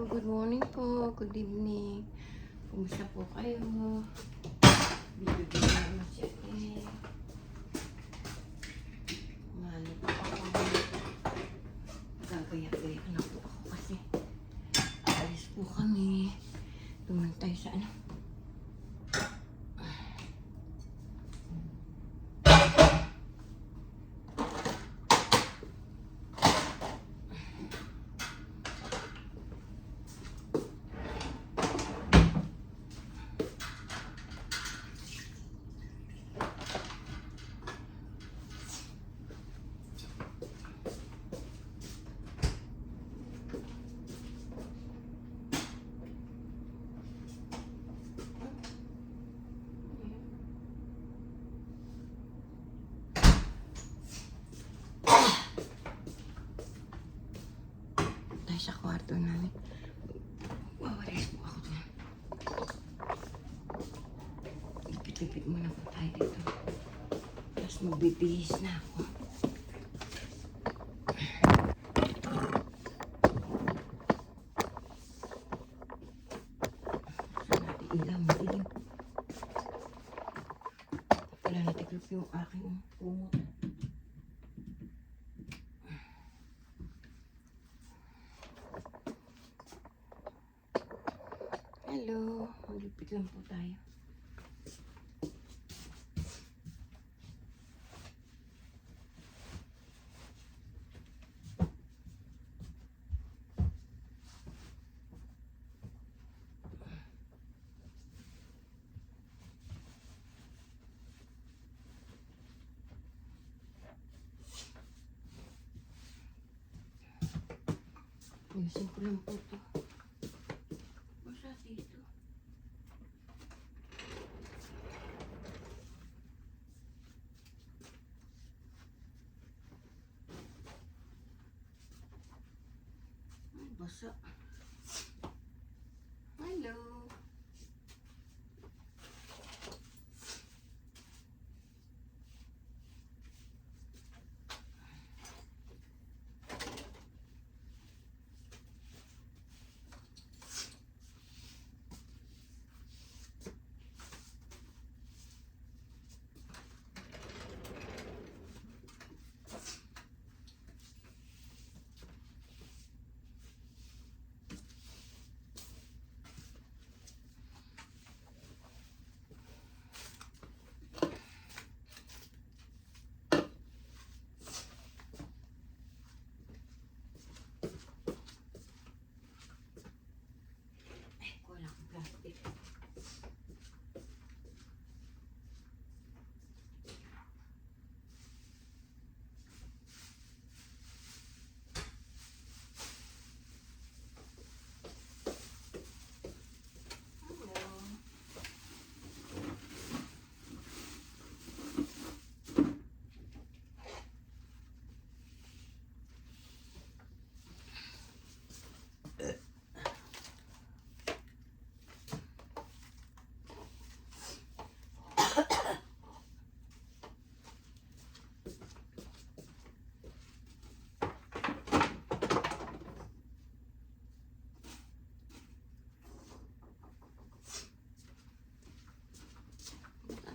good morning po, good evening. Kumusta po kayo? Bibigyan naman siya eh. Mahalo po ako. Gagaya-gaya na po ako kasi aalis po kami. Tuman tayo sa ano. Sa kwarto namin. Wawalis po ako doon. Lipit-lipit muna po tayo dito. Tapos magbibihis na ako. Saan natin ilaw? Madilim. Wala natiklop yung aking kumot. Hello, malipit lang po tayo. Ayusin ko lang po ito. Basta dito. Ay, basa. Hello.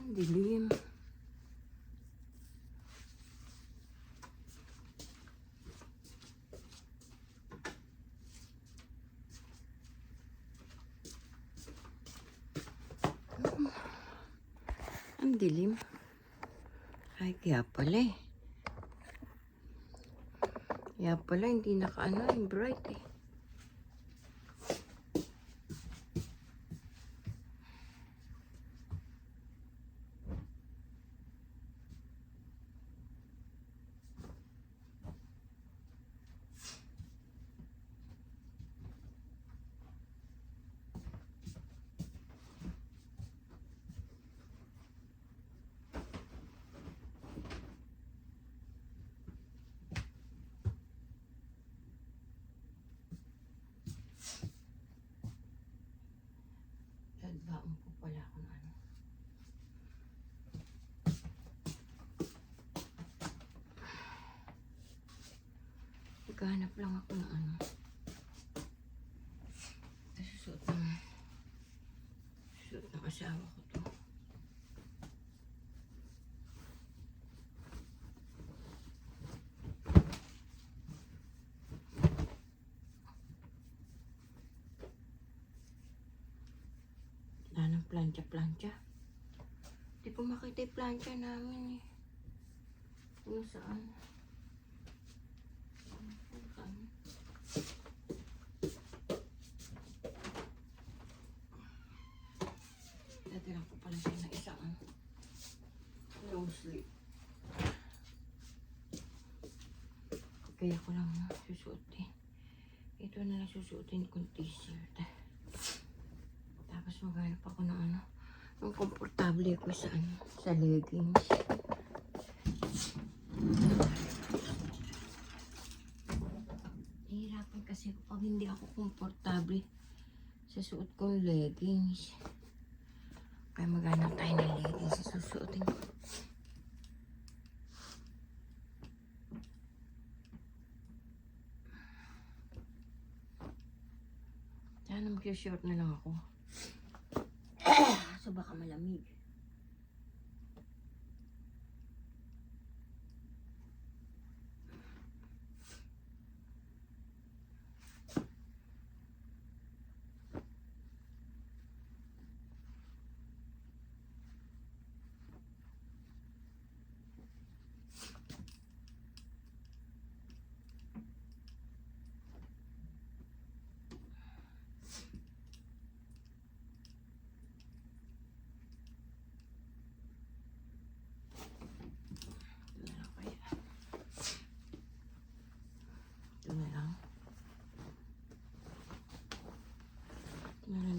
Ang dilim. Ang dilim. Ay, kaya pala eh. Kaya pala hindi nakaano yung bright eh. Nagbaon po pala kung ano. Naghanap lang ako ng ano. Suot ng asawa ko to. Wala ng plancha. Hindi ko makita yung plancha namin eh. Kung saan? Datilang ko pala siya na isang long sleeve. Kaya ko lang susuotin. Ito na lang susuotin kong t-shirt. Tapos maghanap ako ng ng komportable ko sa leggings. Nahihirapan kasi pag hindi ako komportable sa suot kong leggings. Kaya maghanap tayo ng leggings sa susuotin ko. Sana mag-short na lang ako. So baka malamig.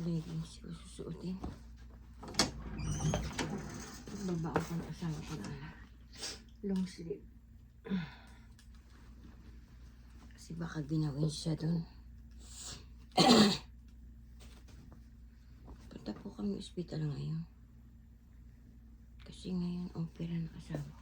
Leggings ko susuotin. Babaan ko ng asawa ko na long sleeve. Kasi baka ginawin siya dun. Punta po kami ospital ngayon. Kasi ngayon ang pera ng asawa ko.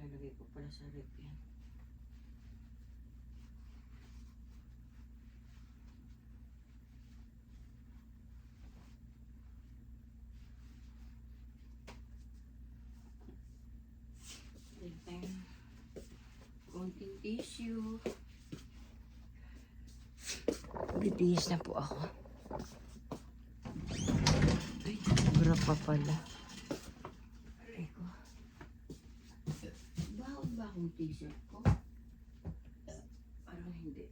Lalagay ko pala sa rep yan. Then, konting tissue. Bibihis na po ako. Ay, sobra pa pala. Aray ko. Baon ba akong t-shirt ko? Parang hindi.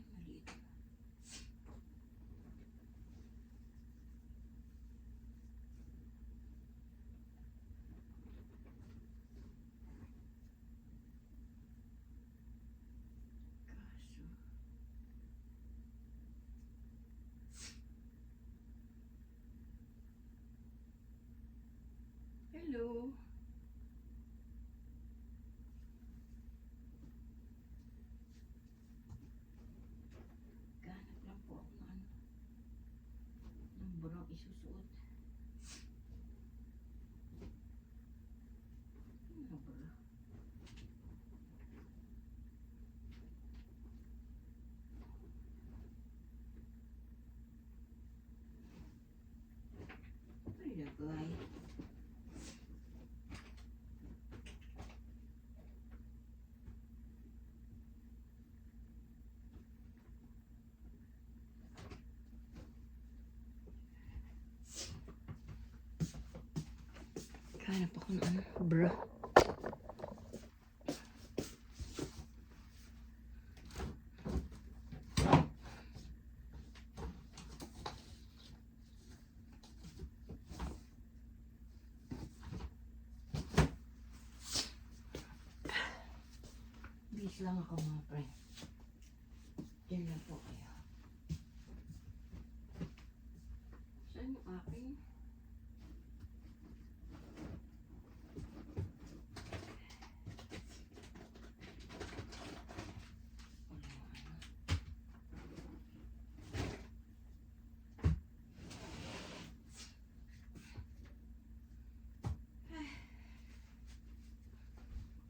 Maliit. Hello. Ganap lang po ako ng bra isusuot. Ano bra? Ay, lagay. Hanap ako ng bra. Relax lang ako mga friend. Diyan lang po kayo. Saan yung akin?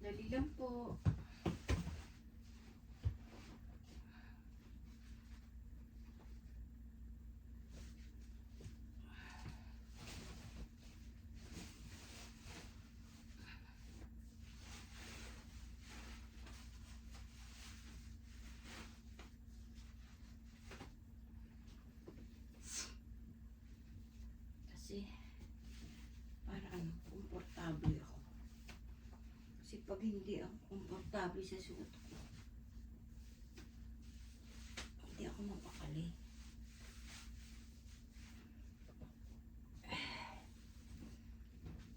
Dali lang po. Kasi, para komportable ako. Kasi pag hindi ako komportable sa suot ko, hindi ako mapakali.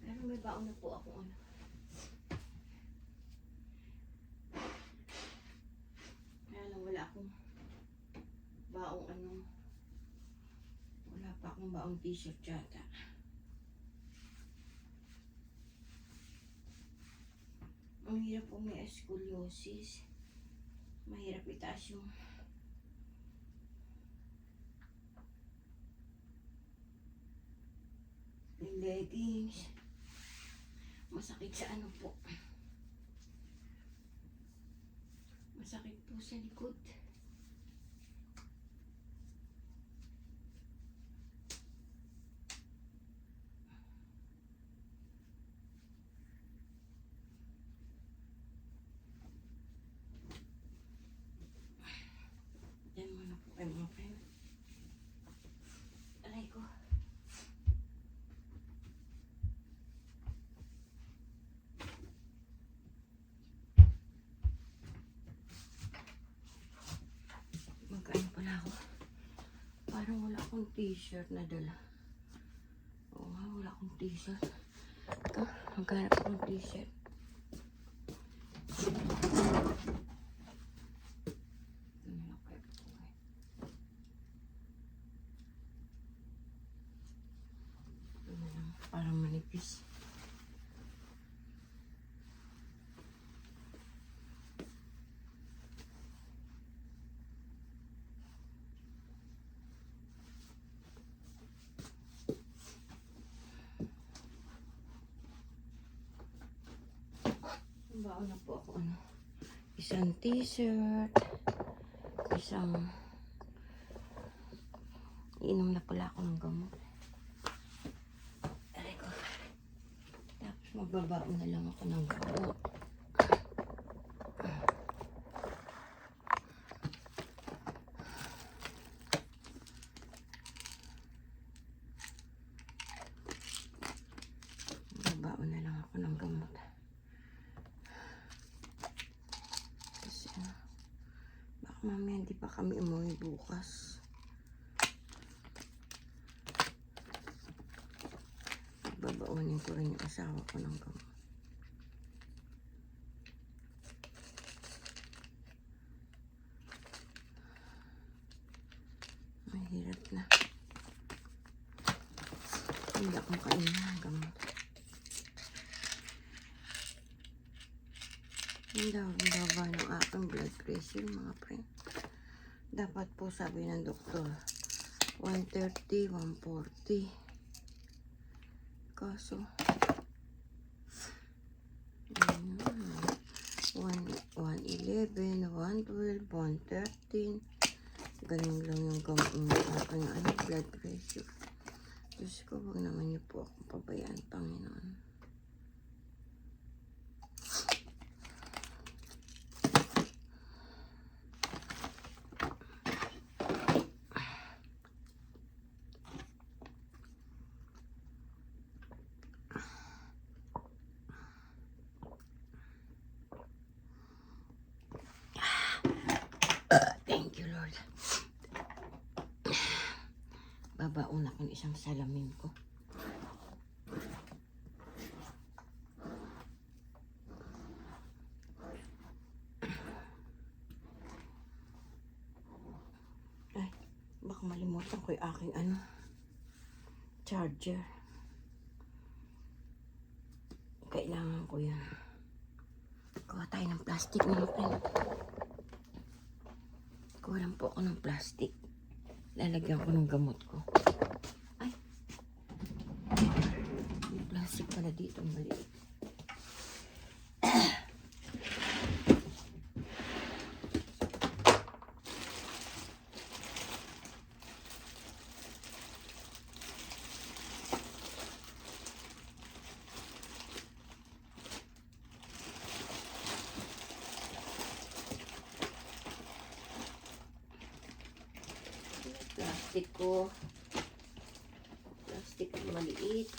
Pero may baon na po ako ano. Kaya lang wala akong baong ano. Wala pa akong baong t-shirt yata. Ang hirap po may scoliosis. Mahirap itaas yung leggings. Masakit sa ano po. Masakit po sa likod. Yan muna po kayo mga friend. Aray ko. Magkain pala ako. Parang wala akong t-shirt na dala. Oo nga, wala akong t-shirt. Maghanap akong t-shirt. Parang manipis. Baon na po ako ano. Isang t-shirt. Isang iinom na pala ako ng gamot. Aray ko. Tapos magbabaon na lang ako ng gamot. Magbabaon na lang ako ng gamot. Kasi baka mamaya hindi pa kami umuwi bukas. Babaunin ko rin yung asawa ko ng gamot. Mahirap na. Hindi ako makainin ng gamot. Hindi ako baba ng aking blood pressure mga friend. Dapat po sabi ng doktor 130, 140. Kaso 111, 112, 113. Ganun lang yung aking blood pressure. Diyos ko, wag naman niyo po akong pabayaan, Panginoon. Thank you, Lord. Babaon ako ng isang salamin ko. Baka malimutan ko yung aking charger. Kailangan ko yan. Kuha tayo ng plastic mga friend. Kuha lang po ako ng plastic. Lalagyan ko ng gamot ko. Ay! May plastic pala dito. Maliit. Plastic ko. Plastic na maliit.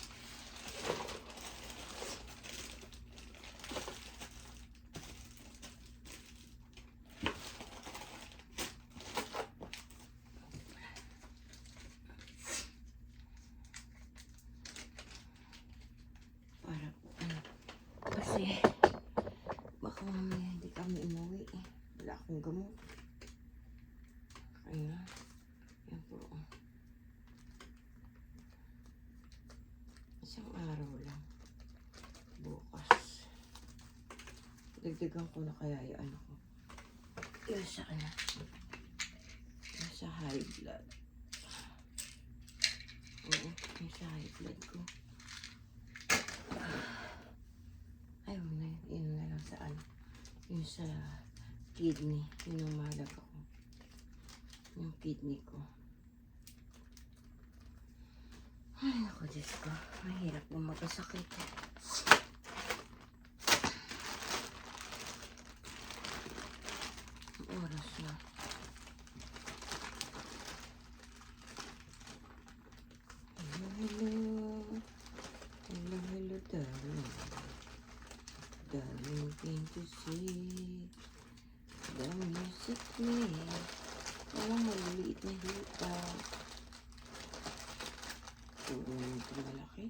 Para po kasi baka mamaya hindi kami umuwi eh. Wala akong gamot. Kaya yan po. Isang araw lang. Bukas. Dagdagan ko na kaya yung ko. Yung sa yung sa high blood. Oo, yung sa high blood ko. Ayaw na, yun na lang sa yung sa kidney. Yun ang mahalaga ko. Yung kidney ko. Ay, naku, Diyos ko. Mahirap na magkasakit. Oras na. Hello, hello. Hello, hello, darling. Darling, came to see the music me. Walang maliliit na hita. Puro nito malaki.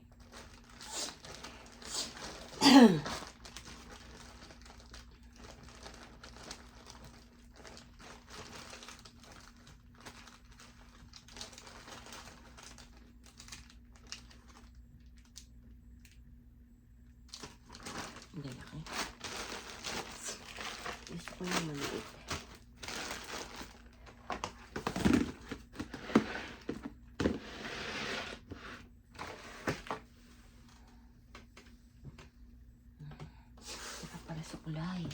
Hindi laki. Gusto ko yung maliit. Sukulay.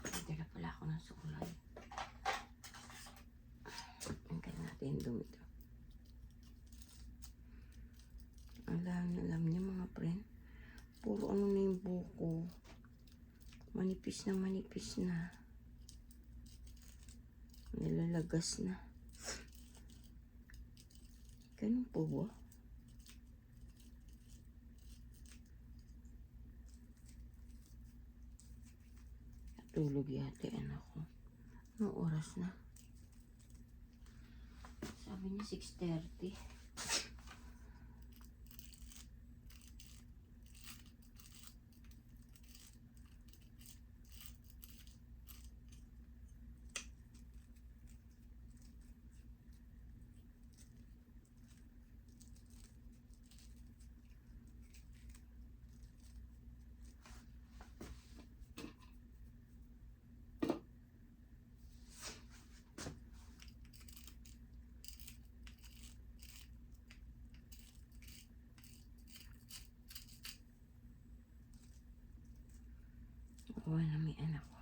Dala pala ako ng sukulay. Hanggang natin dumito. Alam niya mga friend. Puro ano na yung buko. Manipis na manipis na. Nilalagas na. Ganun po ba? Tulog yata anak ko. Anong oras na? Sabi niya 6:30. Wala may anak ko.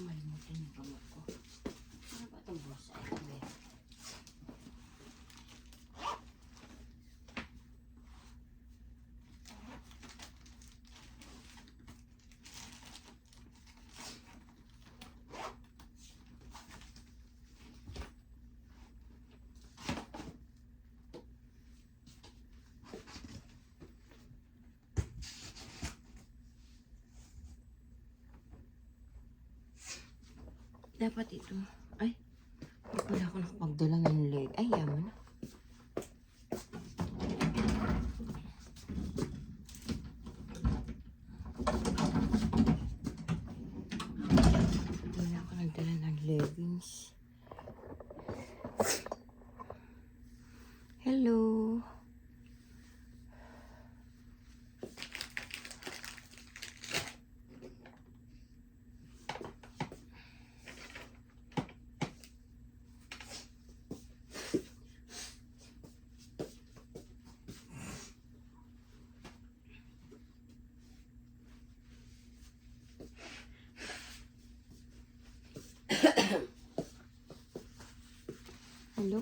Malimutan yung gamot ko. Ano ba itong boss? Ay, kabe. Dapat ito. Ay, hindi pala ako nakapagdala ng leg. Ay, yaman na.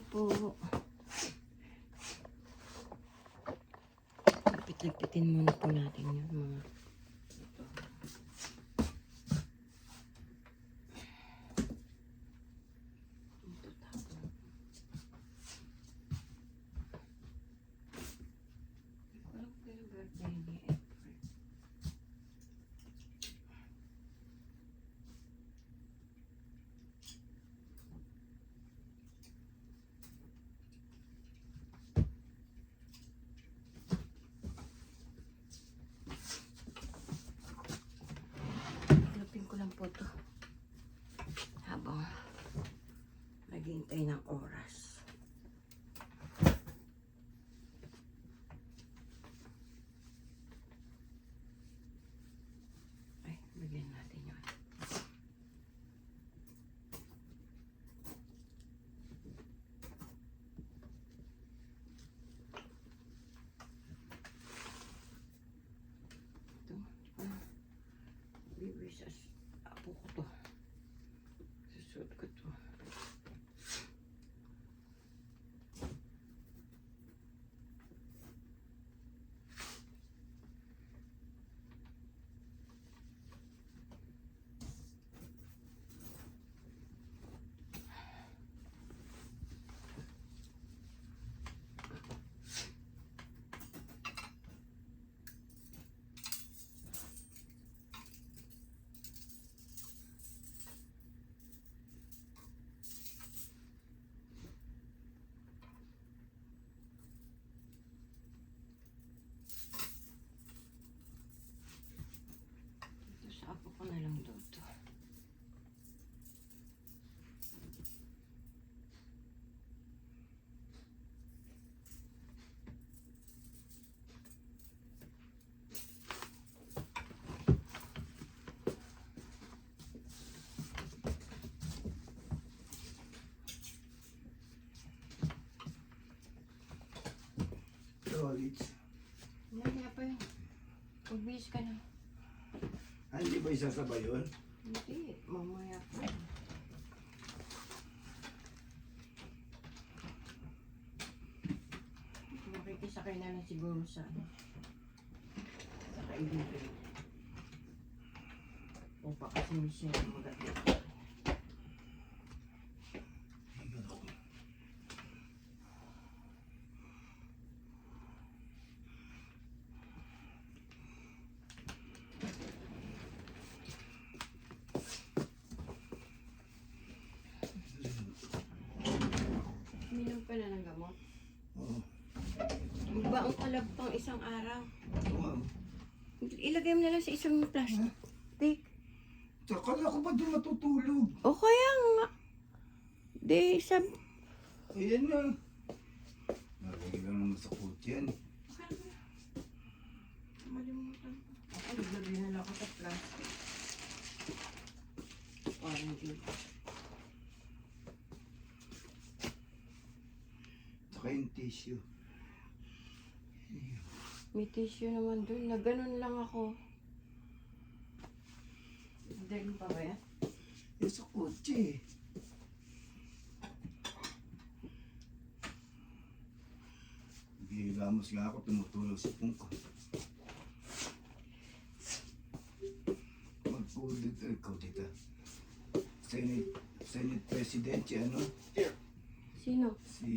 po. Lapit-lapitin muna po natin yun mga ito. Ito tapon. Walang kaya birthday ni April. Lapin ko lang po to habang naghihintay ng oras. Ay, bigyan natin yun. Ito, bibig sa apo ko to. Susuot ko to. Ito sa apo ko na lang daw to. College. Hindi pa yun. Magbihis ka na. Hindi ba isasabay yun? Hindi, mamaya pa. Makikisakay na lang siguro sa kaibigan. O pa kasi Michelle magalit. Minom ka na ng gamot. Oo. Magbaong kalab pang isang araw. Ma'am. Ilagay mo na lang sa isang plastic. Akala ko ba doon matutulog? O kaya nga. Di, Ayan na. Nalagay lang naman sa kutsi yan. Malimutan ko. Ako, naglagay na lang ako sa plastic. Parang yun. Saka yung tissue. May tissue naman dun. Na ganun lang ako. Dagin pa ba yan? Yan sa kutsi. Gilamos nga ako, tumutulog sa pungko. Magpulot ikaw dito. Senate President si ano? Sino? Si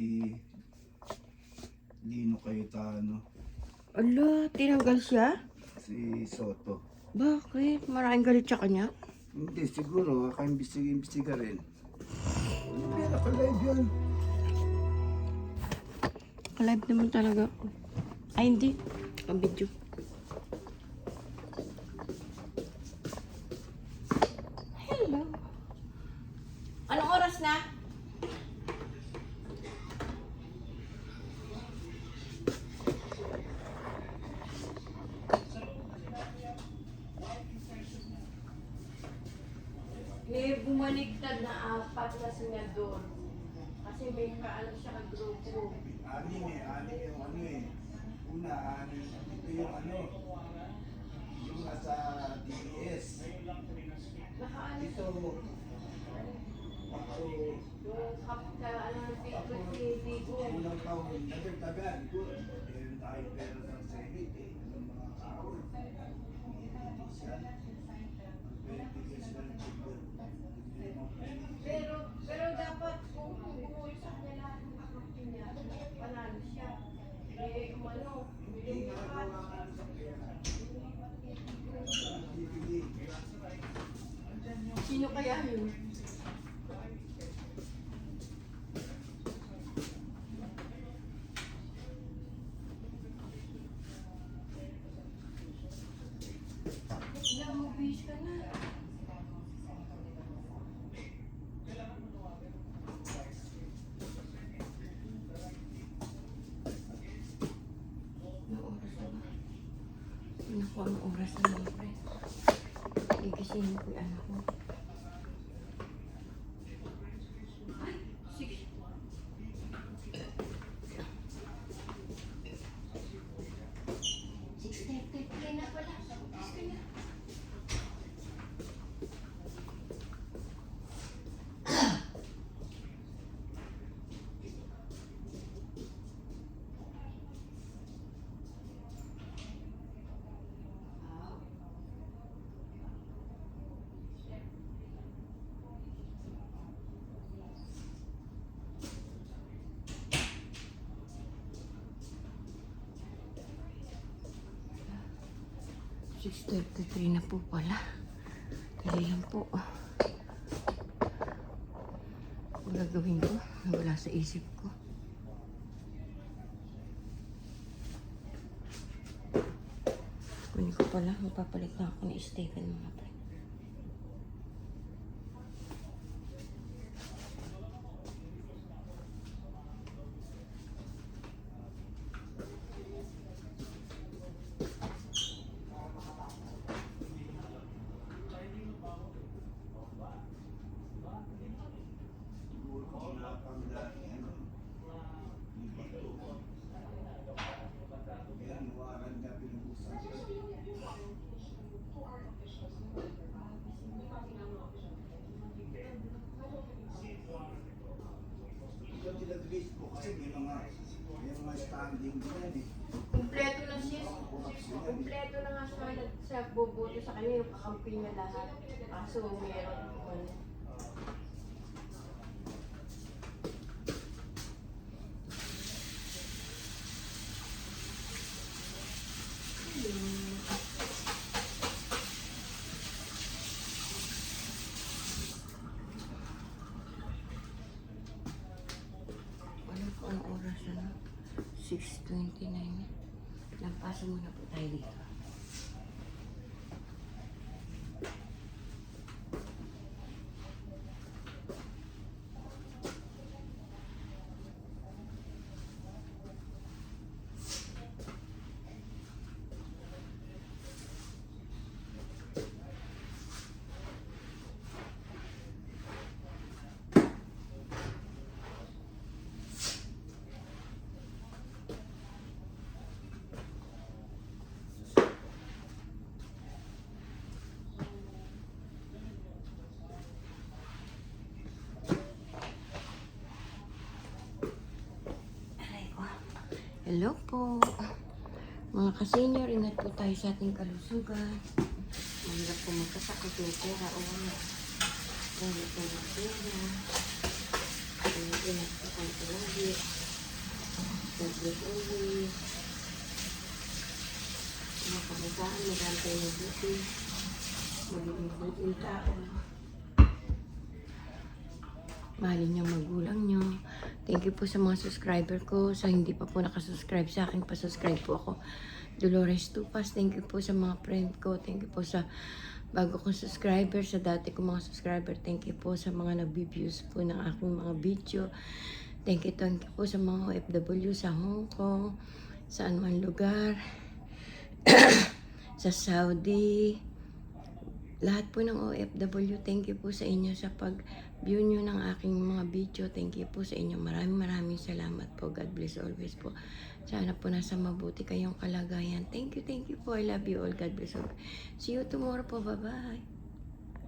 Lino Cayetano. Ala, tinanggal siya? Si Soto. Bakit? Maraming galit sa kanya? Hindi, siguro. Kaka-imbestiga rin. Hindi, naka-live yan. Live naman talaga ako. Ay, hindi. Pang-video. Hello. Anong oras na? May bumaliktad na 4 na senador. Kasi may kaano siya kag-grupo. Ani yung ano eh. Una, ito yung ano. Yung nasa DBS. Nakaano Ito, Yung ano, Bigo. Unang taon, nagagdagan ko. Meron tayo pera ng Senate eh. Ng mga tao. Politician. Pwede sila ng figure. Pero dapat kung bumuwi sa kanya lahat ng akapin niya, panalo siya. Eh, kung ano, Hindi nga nagawa ka sa pera. sino kaya yun? Ilang movies ka na? Naku, ang oras na mga friend. Igisingin ko yung anak ko. Ay, 6. 6:33 na pala. Gusto na. $6:33 na po pala. Dali lang po. Ang gagawin ko, nawala sa isip ko. Kunin ko pala, mapapalit na ako ng Stephen mga pre. Siguro kinapang dati, ano, yung bato. Kaya niwaran niya pinubusan siya. Ito tinag-list ko kasi may mga standing din yan eh. Kumpleto na siya. Kumpleto na nga siya boboto sa kanya yung kakampi niya lahat. Kaso meron ano. Wala po ang oras na 6:29. Nagpasa muna po tayo dito. Hello po. Mga ka-senior, ingat po tayo sa ating kalusugan. Mahirap po magkasakit ng pera o wala. Dahil po ng pera. Ingat po tayo palagi. Complete always. Mga kabataan, maganda tayo ng buti. Magiging buting tao. Mahalin niyo magulang niyo. Thank you po sa mga subscriber ko. Sa hindi pa po nakasubscribe sa akin, pa-subscribe po ako. Dolores Tupas. Thank you po sa mga friend ko. Thank you po sa bago kong subscriber, sa dati kong mga subscriber. Thank you po sa mga nag-views po ng aking mga video. Thank you po sa mga OFW sa Hong Kong, sa anumang lugar, sa Saudi, lahat po ng OFW. Thank you po sa inyo sa pag-view nyo ng aking mga video. Thank you po sa inyo. Maraming salamat po. God bless always po. Sana po nasa mabuti kayong kalagayan. Thank you po. I love you all. God bless all. See you tomorrow po. Bye-bye.